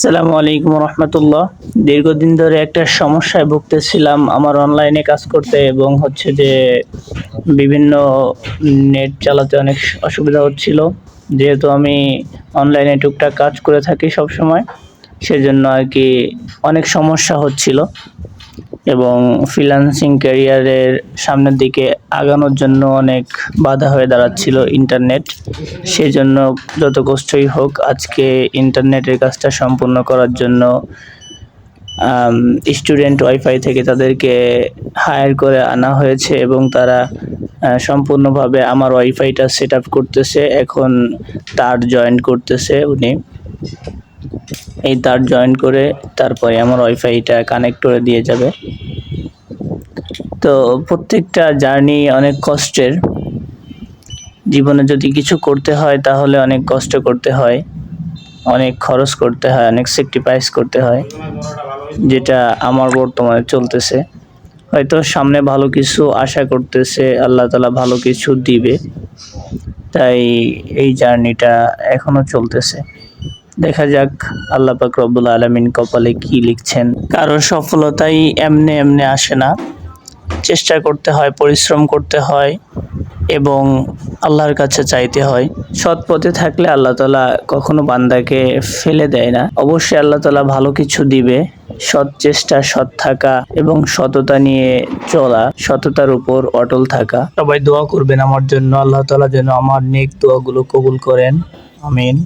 আসসালামু আলাইকুম রহমতুল্লাহ। দীর্ঘদিন ধরে একটা সমস্যায় ভুগতেছিলাম আমার অনলাইনে কাজ করতে এবং হচ্ছে যে বিভিন্ন নেট চালাতে অনেক অসুবিধা হচ্ছিল। যেহেতু আমি অনলাইনে টুকটাক কাজ করে থাকি সবসময়, সেজন্য আর কি অনেক সমস্যা হচ্ছিল এবং ফ্রিল্যান্সিং ক্যারিয়ারের সামনের দিকে আগানোর জন্য অনেক বাধা হয়ে দাঁড়াচ্ছিল ইন্টারনেট। সেজন্য যত কষ্টই হোক আজকে ইন্টারনেটের কাজটা সম্পূর্ণ করার জন্য স্টুডেন্ট ওয়াইফাই থেকে তাদেরকে হায়ার করে আনা হয়েছে এবং তারা সম্পূর্ণভাবে আমার ওয়াইফাইটা সেট আপ করতেছে। এখন তার জয়েন করতেছে উনি, এই তার জয়েন করে তারপরে আমার ওয়াইফাইটা কানেক্ট করে দিয়ে যাবে। তো প্রত্যেকটা জার্নি অনেক কষ্টের। জীবনে যদি কিছু করতে হয় তাহলে অনেক কষ্ট করতে হয়, অনেক খরচ করতে হয়, অনেক স্যাক্রিফাইস করতে হয়, যেটা আমার বর্তমানে চলতেছে। হয়তো সামনে ভালো কিছু আশা করতেছে, আল্লাহ তাআলা ভালো কিছু দিবে, তাই এই জার্নিটা এখনো চলতেছে। দেখা যাক আল্লাহ পাক রব্বুল আলামিন কপালে কি লিখছেন। কারো সফলতাই এমনে এমনে আসে না, চেষ্টা করতে হয়, পরিশ্রম করতে হয় এবং আল্লাহর কাছে চাইতে হয়। সৎ পথে থাকলে আল্লাহ তাআলা কখনো বান্দাকে ফেলে দেয় না। অবশ্যই আল্লাহ তাআলা ভালো কিছু দিবে। সৎ চেষ্টা, সৎ থাকা এবং সততা নিয়ে চলা, সততার উপর অটল থাকা। সবাই দোয়া করবেন আমার জন্য, আল্লাহ তাআলা যেন আমার নেক দোয়াগুলো কবুল করেন। আমিন।